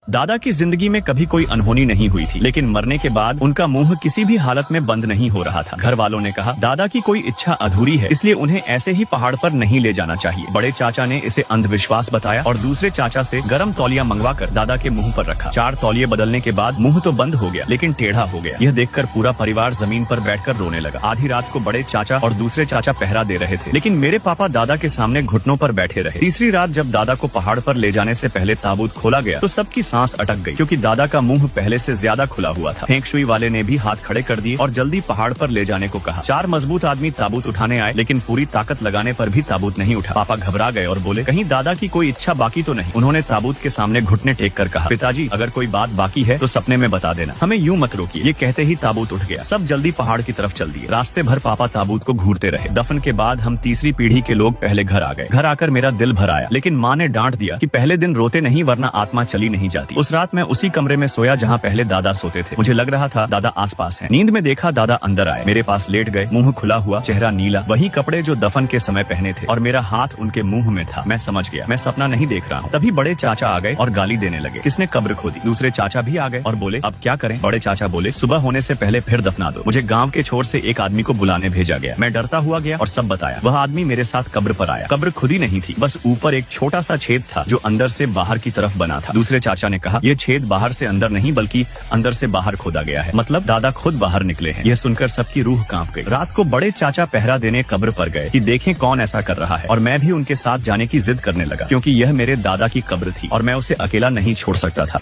दादा की जिंदगी में कभी कोई अनहोनी नहीं हुई थी, लेकिन मरने के बाद उनका मुंह किसी भी हालत में बंद नहीं हो रहा था। घर वालों ने कहा दादा की कोई इच्छा अधूरी है, इसलिए उन्हें ऐसे ही पहाड़ पर नहीं ले जाना चाहिए। बड़े चाचा ने इसे अंधविश्वास बताया और दूसरे चाचा से गर्म तौलिया मंगवाकर दादा के मुंह पर रखा। 4 तौलिए बदलने के बाद मुंह तो बंद हो गया, लेकिन टेढ़ा हो गया। यह देखकर पूरा परिवार जमीन पर बैठकर रोने लगा। आधी रात को बड़े चाचा और दूसरे चाचा पहरा दे रहे थे, लेकिन मेरे पापा दादा के सामने घुटनों पर बैठे रहे। तीसरी रात जब दादा को पहाड़ पर ले जाने से पहले ताबूत खोला गया तो सबकी सांस अटक गई, क्योंकि दादा का मुंह पहले से ज्यादा खुला हुआ था। फेंक शुई वाले ने भी हाथ खड़े कर दिए और जल्दी पहाड़ पर ले जाने को कहा। 4 मजबूत आदमी ताबूत उठाने आए, लेकिन पूरी ताकत लगाने पर भी ताबूत नहीं उठा। पापा घबरा गए और बोले कहीं दादा की कोई इच्छा बाकी तो नहीं। उन्होंने ताबूत के सामने घुटने टेक कर कहा, पिताजी अगर कोई बात बाकी है तो सपने में बता देना, हमें यूं मत रोकिए। ये कहते ही ताबूत उठ गया। सब जल्दी पहाड़ की तरफ चल दिए। रास्ते भर पापा ताबूत को घूरते रहे। दफन के बाद हम तीसरी पीढ़ी के लोग पहले घर आ गए। घर आकर मेरा दिल भर आया, लेकिन माँ ने डांट दिया कि पहले दिन रोते नहीं वरना आत्मा चली नहीं जाती। उस रात मैं उसी कमरे में सोया जहाँ पहले दादा सोते थे। मुझे लग रहा था दादा आसपास हैं। नींद में देखा दादा अंदर आए, मेरे पास लेट गए, मुंह खुला हुआ, चेहरा नीला, वही कपड़े जो दफन के समय पहने थे, और मेरा हाथ उनके मुंह में था। मैं समझ गया मैं सपना नहीं देख रहा हूँ। तभी बड़े चाचा आ गए और गाली देने लगे, किसने कब्र खोदी। दूसरे चाचा भी आ गए और बोले अब क्या करें। बड़े चाचा बोले सुबह होने से पहले फिर दफना दो। मुझे गाँव के छोर से एक आदमी को बुलाने भेजा गया। मैं डरता हुआ गया और सब बताया। वह आदमी मेरे साथ कब्र पर आया। कब्र खुदी नहीं थी, बस ऊपर एक छोटा सा छेद था जो अंदर से बाहर की तरफ बना था। दूसरे चाचा ने कहा यह छेद बाहर से अंदर नहीं बल्कि अंदर से बाहर खोदा गया है, मतलब दादा खुद बाहर निकले हैं। यह सुनकर सबकी रूह कांप गई। रात को बड़े चाचा पहरा देने कब्र पर गए कि देखें कौन ऐसा कर रहा है, और मैं भी उनके साथ जाने की जिद करने लगा, क्योंकि यह मेरे दादा की कब्र थी और मैं उसे अकेला नहीं छोड़ सकता था।